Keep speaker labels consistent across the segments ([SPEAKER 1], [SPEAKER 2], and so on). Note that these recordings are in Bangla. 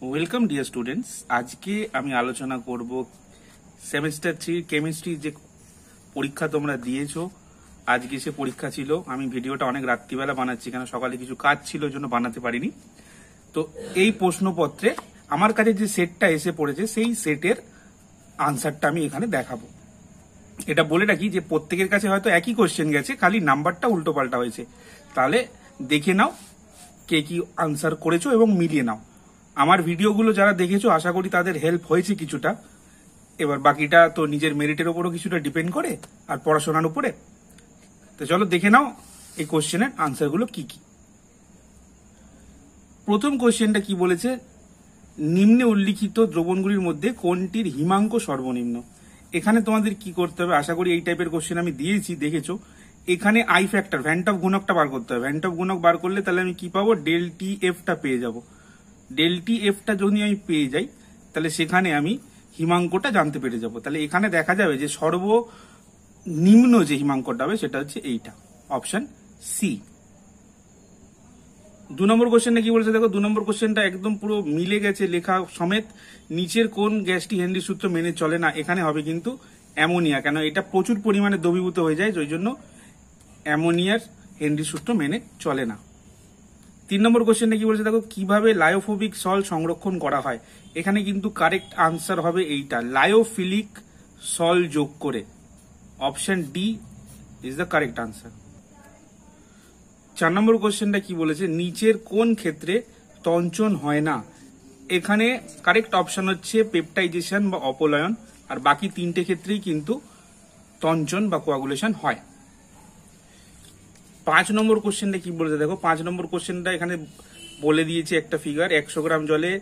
[SPEAKER 1] Welcome dear students. আজকে আমি আলোচনা করব সেমিস্টার 3 কেমিস্ট্রি যে পরীক্ষা তোমরা দিয়েছো। আজকে সে পরীক্ষা ছিল। আমি ভিডিওটা অনেক রাত্রিবেলা বানাচ্ছি, কেন সকালে কিছু কাজ ছিল ওই জন্য বানাতে পারিনি। তো এই প্রশ্নপত্রে আমার কাছে যে সেটটা এসে পড়েছে সেই সেটের আনসারটা আমি এখানে দেখাবো। এটা বলে রাখি যে প্রত্যেকের কাছে হয়তো একই কোশ্চেন গেছে, খালি নাম্বারটা উল্টো পাল্টা হয়েছে। তাহলে দেখে নাও কে কি আনসার করেছো এবং মিলিয়ে নাও। আমার ভিডিওগুলো যারা দেখেছো আশা করি তাদের হেল্প হয়েছে কিছুটা। এবার বাকিটা তো নিজের মেরিটের উপরও কিছুটা ডিপেন্ড করে আর পড়াশোনার উপরে। তো চলো দেখে নাও এই কোশ্চেনের আনসারগুলো কি কি। প্রথম কোশ্চেনটা কি বলেছে, নিম্নে উল্লিখিত দ্রবণগুলির মধ্যে কোনটির হিমাঙ্ক সর্বনিম্ন। এখানে তোমাদের কি করতে হবে, আশা করি এই টাইপের কোশ্চেন আমি দিয়েছি, দেখেছো। এখানে আই ফ্যাক্টর ভ্যান অফ গুণকটা বার করতে হবে। ভ্যান অফ গুণক বার করলে তাহলে আমি কি পাবো, ডেল টি এফটা পেয়ে যাব। ডেল টি এফটা যদি আমি পেয়ে যাই তাহলে সেখানে আমি হিমাঙ্কটা জানতে পেরে যাব। তাহলে এখানে দেখা যাবে যে সর্বনিম্ন যে হিমাঙ্কটা হবে সেটা হচ্ছে এইটা, অপশন সি। 2 নম্বর কোশ্চেনটা কি বলছে দেখো, 2 নম্বর কোশ্চেনটা একদম পুরো মিলে গেছে লেখা সমেত। নিচের কোন গ্যাসটি হেনরি সূত্র মেনে চলে না, এখানে হবে কিন্তু অ্যামোনিয়া, কেন এটা প্রচুর পরিমাণে দ্রবীভূত হয়ে যায়, ওই জন্য অ্যামোনিয়ার হেনরি সূত্র মেনে চলে না। 3 নম্বর কোশ্চেনটা কি বলছে দেখো, কিভাবে লায়োফোবিক সল্ট সংরক্ষণ করা হয়। এখানে কিন্তু কারেক্ট আনসার হবে এইটা, লায়োফিলিক সল্ট যোগ করে। Option D is the correct answer. 4 নম্বর কোশ্চেনটা কি বলেছে, নিচের কোন ক্ষেত্রে তঞ্চন হয় না। এখানে কারেক্ট অপশন হচ্ছে পেপটাইজেশন বা অপলয়ন, আর বাকি 3টে ক্ষেত্রেই কিন্তু তঞ্চন বা কোয়াগুলেশন হয়। 5 নম্বর কোশ্চেনটা কি বলেছে দেখো, 5 নম্বর কোশ্চেনটা এখানে বলে দিয়েছে একটা ফিগার, 100 গ্রাম জলে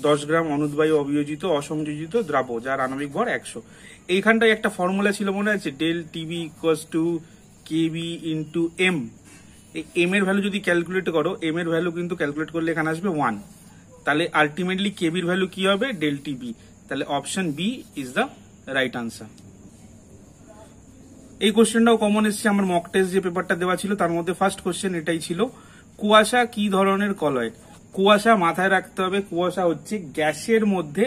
[SPEAKER 1] 10 গ্রাম অনুদ্বায়ী অবিয়োজিত অসংযোজিত দ্রাব্য যার আণবিক ভর 100। এইখানটায় একটা ফর্মুলা ছিল মনে আছে, del TB equals to KB into M. এই এম এর ভ্যালু যদি ক্যালকুলেট করো, এম এর ভ্যালু কিন্তু ক্যালকুলেট করলে এখানে আসবে 1। তাহলে আলটিমেটলি কেবির ভ্যালু কি হবে, ডেল টিবি। তাহলে option B is the right answer. এই কোশ্চেনটাও কমন এসছে আমার মক টেস্ট যে পেপারটা দেওয়া ছিল তার মধ্যে ফার্স্ট কোশ্চেন এটাই ছিল, কুয়াশা কি ধরনের কলয়েড। কুয়াশা মাথায় রাখতে হবে, কুয়াশা হচ্ছে গ্যাসের মধ্যে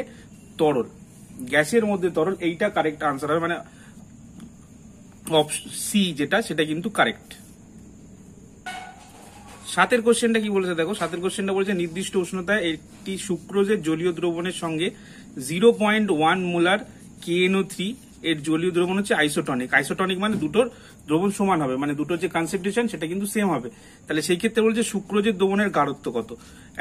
[SPEAKER 1] তরল, গ্যাসের মধ্যে তরল, এইটা কারেক্ট আনসার হবে, মানে সি যেটা সেটা কিন্তু কারেক্ট। 7 কোশ্চেনটা কি বলেছে দেখো, 7 কোশ্চেনটা বলেছে নির্দিষ্ট উষ্ণতায় একটি সুক্রোজের জলীয় দ্রবণের সঙ্গে 0.1 মোলার KNO3 এর জলীয় দ্রবণ হচ্ছে আইসোটনিক। আইসোটনিক মানে দুটোর দ্রবণ সমান হবে, মানে দুটোর যে কনসেন্ট্রেশন সেটা কিন্তু সেম হবে। তাহলে সেই ক্ষেত্রে বলছে সুক্রোজের দ্রবণের গাঢ়ত্ব কত।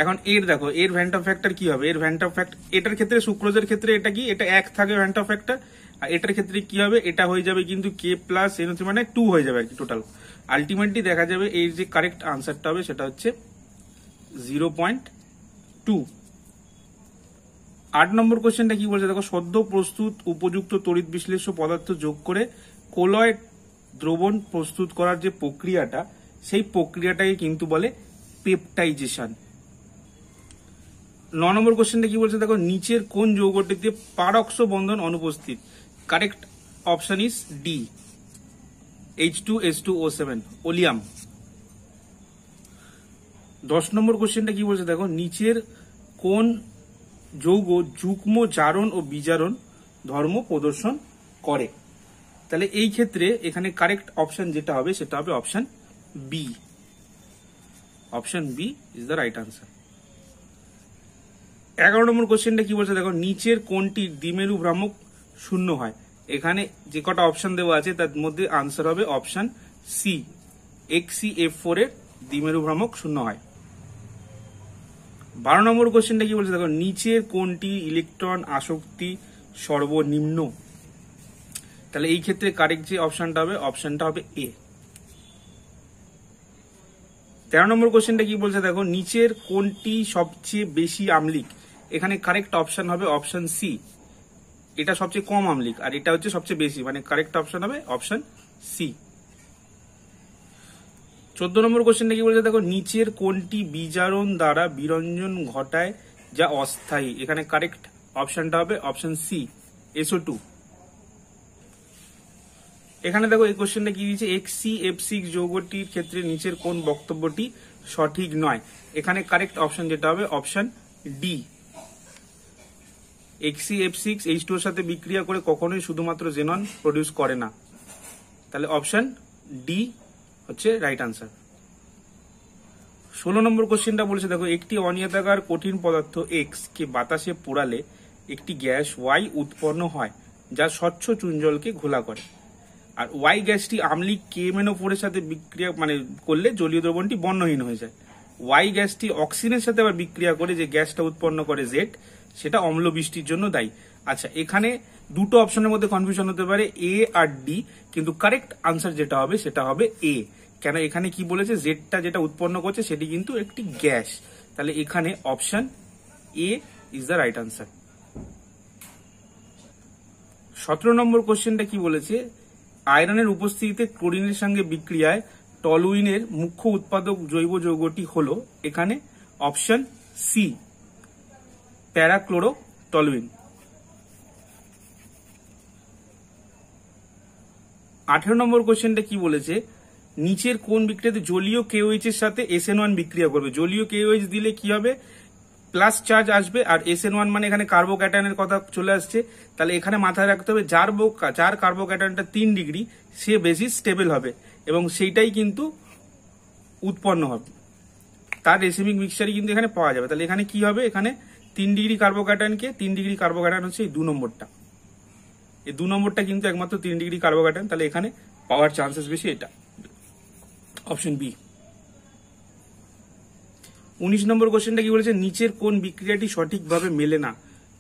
[SPEAKER 1] এখন এর দেখো, এর ভ্যান অফ ফ্যাক্টর কি হবে, এর ভ্যান অফ ফ্যাক্টর এটার ক্ষেত্রে সুক্রোজের ক্ষেত্রে এটা কি, এটা 1 থাকে ভ্যান অফ ফ্যাক্টর, আর এটার ক্ষেত্রে কি হবে, এটা হয়ে যাবে কিন্তু K প্লাস NO3 মানে 2 হয়ে যাবে আর কি টোটাল। আলটিমেটলি দেখা যাবে এই যে কারেক্ট আনসারটা হবে সেটা হচ্ছে 0.2। 8 নম্বর কোশ্চেনটা কি বলছে দেখো, সদ্য প্রস্তুত উপযুক্ত তড়িৎ বিশ্লেষ্য পদার্থ যোগ করে কোলয়েড দ্রবণ প্রস্তুত করার যে প্রক্রিয়াটা, সেই প্রক্রিয়াটাকে কিন্তু বলে পেপটাইজেশন। 9 নম্বর কোশ্চেনটা কি বলছে দেখো, নিচের কোন যৌগটিতে পারক্স বন্ধন অনুপস্থিত। Correct option is D, H2S2O7 oleum. 10 নম্বর কোশ্চেনটা কি বলছে দেখো, নিচের কোন যৌগ যুগ্ম জারণ ও বিজারণ ধর্ম প্রদর্শন করে। তাহলে এই ক্ষেত্রে এখানে কারেক্ট অপশন যেটা হবে সেটা হবে option B. Option B is the right answer. 11 নম্বর কোশ্চেনটা কি বলছে দেখো, নিচের কোনটি দ্বিমেরু ভ্রামক শূন্য হয়। এখানে যে কটা অপশন দেওয়া আছে তার মধ্যে আনসার হবে অপশন সি, HCF4 এর দ্বিমেরু ভ্রামক শূন্য হয়। 12 নম্বর কোশ্চেনটা কি বলছে দেখো, নিচের কোনটি ইলেকট্রন আসক্তি সর্বনিম্ন। তাহলে এই ক্ষেত্রে কারেক্ট যে অপশনটা হবে এ। 13 নম্বর কোশ্চেনটা কি বলছে দেখো, নিচের কোনটি সবচেয়ে বেশি আম্লিক। এখানে কারেক্ট অপশন হবে অপশন সি, এটা সবচেয়ে কম আম্লিক আর এটা হচ্ছে সবচেয়ে বেশি, মানে কারেক্ট অপশন হবে অপশন সি। 14 নম্বর কোশ্চেনটা কি বলছে দেখো, নিচের কোনটি বিজারণ দ্বারা বিরঞ্জন ঘটায় যা অস্থায়ী। এখানে কারেক্ট অপশনটা হবে অপশন সি, SO2। এখানে দেখো এই কোশ্চেনটা কি দিয়েছে, HCF6 যৌগটির ক্ষেত্রে নিচের কোন বক্তব্যটি সঠিক নয়। এখানে কারেক্ট অপশন যেটা হবে অপশন ডি, HCF6H2 এর সাথে বিক্রিয়া করে কখনোই শুধুমাত্র জেনন প্রডিউস করে না। তাহলে অপশন ডি হচ্ছে রাইট আনসার। 16 নম্বর কোশ্চেনটা বলেছে দেখো, একটি অনিয়তাকার কঠিন পদার্থ এক্স কে বাতাসে পোড়ালে একটি গ্যাস ওয়াই উৎপন্ন হয় যা স্বচ্ছ চুনজলকে ঘোলা করে। আর ওয়াই গ্যাসটি আম্লিক KMnO4 এর সাথে বিক্রিয়া করলে জলীয় দ্রবণটি বর্ণহীন হয়ে যায়। ওয়াই গ্যাসটি অক্সিজেনের সাথে আবার বিক্রিয়া করে যে গ্যাসটা উৎপন্ন করে জেড, সেটা অম্ল বৃষ্টির জন্য দায়ী। আচ্ছা, এখানে দুটো অপশনের মধ্যে কনফিউশন হতে পারে, এ আর ডি, কিন্তু কারেক্ট আনসার যেটা হবে সেটা হবে এ। কেন, এখানে কি বলেছে, জেডটা যেটা উৎপন্ন করছে সেটি কিন্তু একটি গ্যাস। তাহলে এখানে option A is the right answer. 17 নম্বর কোশ্চেনটা কি বলেছে, আয়রনের উপস্থিতিতে ক্লোরিনের সঙ্গে বিক্রিয়ায় টলুইনের মুখ্য উৎপাদক জৈব যৌগটি হলো, এখানে অপশন সি প্যারাক্লোরোটলুইন। 18 নম্বর কোশ্চেনটা কি বলেছে, নিচের কোন বিক্রিয়াতে জলীয় KOH এর সাথে SN1 বিক্রিয়া করবে। জলীয় KOH দিলে কি হবে, প্লাস চার্জ আসবে, আর SN1 মানে এখানে কার্বোক্যাটায়নের কথা চলে আসছে। তাহলে এখানে মাথায় রাখতে হবে যার কার্বোক্যাটায়নটা 3 ডিগ্রি সে বেশি স্টেবল হবে এবং সেইটাই কিন্তু উৎপন্ন হবে, তার রেসিমিক মিক্সচারই কিন্তু এখানে পাওয়া যাবে। তাহলে এখানে কি হবে, এখানে 3 ডিগ্রি কার্বোক্যাটায়নকে 3 ডিগ্রি কার্বোক্যাটায়ন হচ্ছে এই 2 নম্বরটা, এই 2 নম্বরটা কিন্তু একমাত্র 3 ডিগ্রি কার্বোক্যাটায়ন। তাহলে এখানে পাওয়ার চান্সেস বেশি, এটা অপশন বি। 19 নম্বর কোশ্চেনটা কি বলেছে, নিচের কোন বিক্রিয়াটি সঠিকভাবে মেলে না।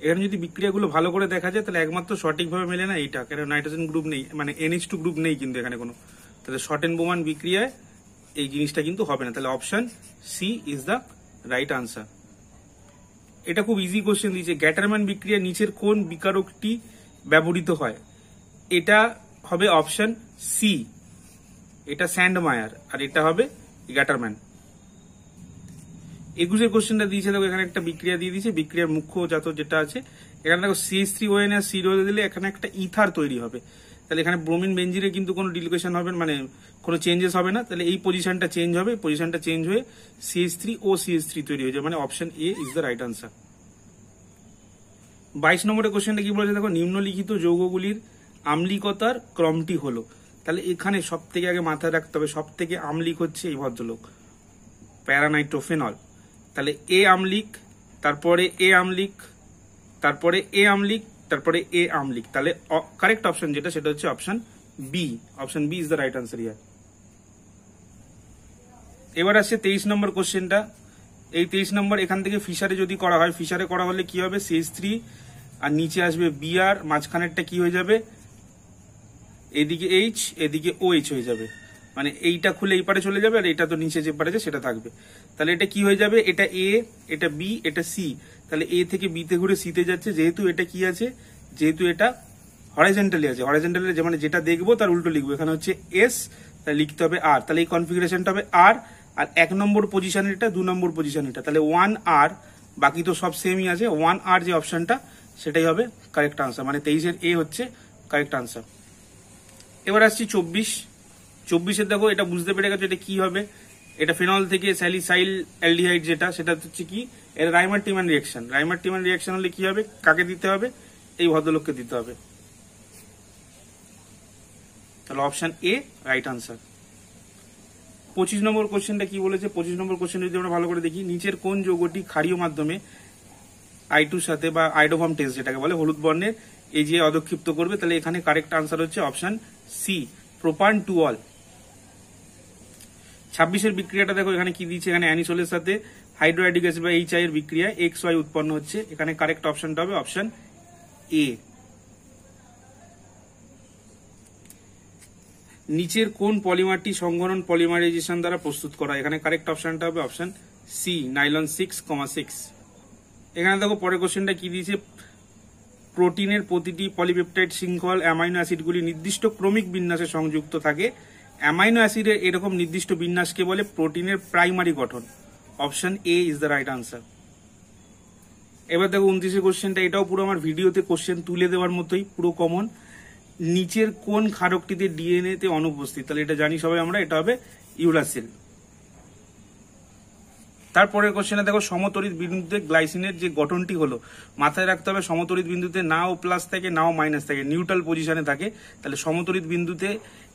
[SPEAKER 1] এখানে যদি বিক্রিয়াগুলো ভালো করে দেখা যায় তাহলে একমাত্র সঠিকভাবে মেলে না এইটা, কারণ নাইট্রোজেন গ্রুপ নেই, মানে NH2 গ্রুপ নেই কিন্তু এখানে কোনো। তাহলে শর্টেন বোমান বিক্রিয়ায় এই জিনিসটা কিন্তু হবে না। তাহলে option C is the right answer. এটা খুব ইজি কোশ্চেন দিয়েছে, গ্যাটারম্যান বিক্রিয়া নিচের কোন বিকারকটি ব্যবহৃত হয়। এটা হবে অপশন সি, এটা স্যান্ডমায়ার, আর এটা হবে গ্যাটারম্যান। 21 কোশ্চেনটা দিয়েছে দেখো, এখানে একটা বিক্রিয়া দিয়ে দিয়েছে, বিক্রিয়ার মুখ্য জাত যেটা আছে, এখানে দেখো CH3ON আর C দিলে এখানে একটা ইথার তৈরি হবে। তাহলে এখানে ব্রোমিন বেঞ্জিনে কিন্তু কোনো ডিলিকেশন হবে, মানে কোনো চেঞ্জেস হবে না। তাহলে এই পজিশনটা চেঞ্জ হবে, পজিশনটা চেঞ্জ হয়ে CH3OCH3 তৈরি হয়ে যাবে, মানে option A is the right answer. 22 নম্বরের কোশ্চেনটা কি বলেছে দেখো, নিম্নলিখিত যৌগগুলির আম্লিকতার ক্রমটি হলো। তাহলে এখানে সব থেকে আগে মাথায় রাখতে হবে, সব থেকে আম্লিক হচ্ছে এই ভদ্রলোক, প্যারানাইট্রোফেনল। তাহলে এ আম্লিক, তারপরে এ আম্লিক, তারপরে এ আম্লিক, তারপরে এ আম্লিক। তাহলে কারেক্ট অপশন যেটা সেটা হচ্ছে option B. Option B is the right answer ইয়ার। এবার আসছে 23 নম্বর কোশ্চেনটা। এই 23 নম্বর এখান থেকে ফিশারে যদি করা হয়, ফিশারে করা হলে কি হবে, CH3 আর নিচে আসবে Br, মাঝখানেরটা কি হয়ে যাবে, এদিকে H এদিকে OH হয়ে যাবে, মানে এইটা খুলে এই পারে চলে যাবে আর এটা তো নিচে যে পারে সেটা থাকবে। তাহলে এটা কি হয়ে যাবে, এটা A, এটা B, এটা C। তাহলে A থেকে B তে ঘুরে C তে যাচ্ছে, যেহেতু এটা কি আছে, যেহেতু এটা হরাইজন্টালি আছে, হরাইজন্টালি মানে যেটা দেখবো তার উল্টো লিখবো, এখানে হচ্ছে S, তাহলে লিখতে হবে R। তাহলে এই কনফিগারেশনটা হবে R, আর 1 নম্বর পজিশন এটা, 2 নম্বর পজিশন এটা, তাহলে 1R, বাকি তো সব সেমই আছে। 1R যে অপশনটা সেটাই হবে কারেক্ট আনসার, মানে 23-এর A হচ্ছে কারেক্ট আনসার। এবার আসছি 24-এর দেখো, এটা বুঝতে পেরে গেছো এটা কি হবে, এটা ফেনল থেকে স্যালিসাইল অ্যালডিহাইড যেটা, সেটা হচ্ছে কি, এর রাইমার-টিমান রিঅ্যাকশন। রাইমার-টিমান রিঅ্যাকশন হলে কি হবে, কাকে দিতে হবে, এই ভদ্রলোককে দিতে হবে। তাহলে অপশন এ রাইট আনসার। 25 নম্বর কোশ্চেনটা কি বলেছে, 25 নম্বর কোশ্চেন যদি আমরা ভালো করে দেখি, নিচের কোন যৌগটি ক্ষারীয় মাধ্যমে I2 সাথে বা আইডোফর্ম টেস্ট যেটাকে বলে হলুদ বর্ণের এই যে অধক্ষিপ্ত করবে। তাহলে এখানে কারেক্ট আনসার হচ্ছে option C, propan two ol. 26-এর বিক্রিয়াটা দেখো, এখানে কি দিয়েছে, এখানে অ্যানিসোলের সাথে হাইড্রোয়াইডিক অ্যাসিড বা HI এর বিক্রিয়ায় XY উৎপন্ন হচ্ছে। এখানে কারেক্ট অপশনটা হবে অপশন এ। নিচের কোন পলিমারটি সংঘনন পলিমারাইজেশন দ্বারা প্রস্তুত করা, এখানে কারেক্ট অপশনটা হবে অপশন সি, নাইলন 6,6। এখানে দেখো পরের কোশ্চেনটা কি দিয়েছে, প্রোটিনের প্রতিটি পলিপেপটাইড শৃঙ্খল অ্যামাইনো অ্যাসিডগুলি নির্দিষ্ট ক্রমিক বিন্যাসে সংযুক্ত থাকে। অ্যামাইনো অ্যাসিডের এরকম নির্দিষ্ট বিন্যাসকে বলে প্রোটিনের প্রাইমারি গঠন। Option A is the right answer. এবার দেখো 29-এর কোশ্চেনটা, এটাও পুরো আমার ভিডিওতে কোশ্চেন তুলে দেওয়ার মতোই, পুরো কমন। নিচের কোন ক্ষারকটিতে ডিএনএ তে অনুপস্থিত, তাহলে এটা জানি সবাই আমরা, এটা হবে ইউরাসিল। তারপরের কোশ্চেনে দেখো সমতড়িৎ বিন্দুতে গ্লাইসিনের যে গঠনটি হলো, মাথায় রাখতে হবে সমতড়িৎ বিন্দুতে নাও প্লাস থাকে নাও মাইনাস থাকে, নিউট্রাল পজিশনে থাকে। তাহলে সমতড়িৎ বিন্দুতে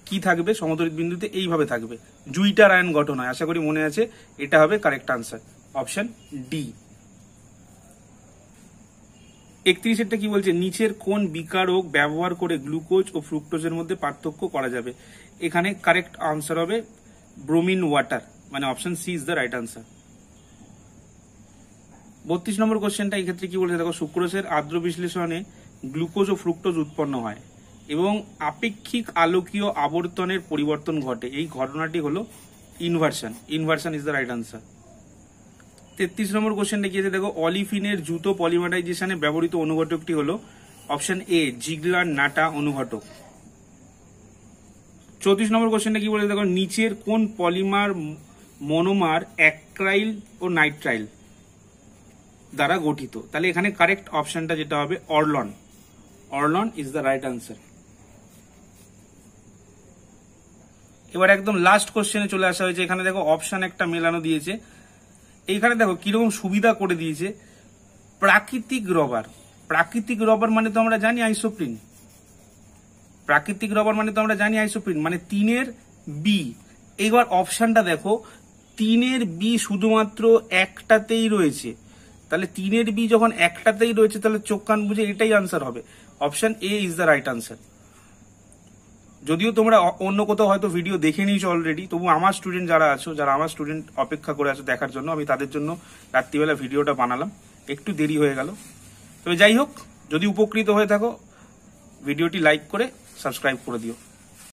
[SPEAKER 1] কি থাকবে? সমতড়িৎ বিন্দুতে এইভাবে থাকবে, জুইটার আয়ন গঠন হয়। আশা করি মনে আছে, এটা হবে কারেক্ট আনসার, অপশন ডি। 31 কি বলছে? নিচের কোন বিকারক ব্যবহার করে গ্লুকোজ ও ফ্রুক্টোজের মধ্যে পার্থক্য করা যাবে? এখানে কারেক্ট আনসার হবে ব্রোমিন ওয়াটার, মানে option C is the right answer. 32 নম্বর কোশ্চেনটা এই ক্ষেত্রে কি বলছে দেখো, সুক্রোজের আর্দ্র বিশ্লেষণে গ্লুকোজ ও ফ্রুক্টোজ উৎপন্ন হয় এবং আপেক্ষিক আলোকীয় আবর্তনের পরিবর্তন ঘটে। এই ঘটনাটি হলো inversion. Inversion is the right answer. 33 নম্বর কোশ্চেনটা কি আছে দেখো, অলিফিনের জুতো পলিমারাইজেশনে ব্যবহৃত অনুঘটকটি হলো অপশন এ জিগলার নাটা অনুঘটক। 34 নম্বর কোশ্চেনটা কি বলেছে দেখো, নিচের কোন পলিমার মনোমার অ্যাক্রাইল ও নাইট্রাইল দ্বারা গঠিত? তাহলে এখানে কারেক্ট অপশনটা যেটা হবে Orlon. Orlon is the right answer. এবার একদম লাস্ট কোশ্চেনে চলে আসা হয়েছে। এখানে দেখো অপশন একটা মেলানো দিয়েছে। এইখানে দেখো কিরকম সুবিধা করে দিয়েছে, প্রাকৃতিক রবার। প্রাকৃতিক রবার মানে তো আমরা জানি আইসোপ্রিন। প্রাকৃতিক রবার মানে তো আমরা জানি আইসোপ্রিন, মানে 3 বি। এইবার অপশনটা দেখো, 3 বি শুধুমাত্র একটাতেই রয়েছে। তাহলে 3 বি যখন একটাতেই রয়েছে, তাহলে চোখ কান বুঝে এটাই আনসার হবে, option A is the right answer. যদিও তোমরা অন্য কোথাও হয়তো ভিডিও দেখে নিয়েছো অলরেডি, তবু আমার স্টুডেন্ট যারা আছো, যারা আমার স্টুডেন্ট অপেক্ষা করে আছো দেখার জন্য, আমি তাদের জন্য রাত্রিবেলা ভিডিওটা বানালাম। একটু দেরি হয়ে গেল, তবে যাই হোক, যদি উপকৃত হয়ে থাকো ভিডিওটি লাইক করে সাবস্ক্রাইব করে দিও।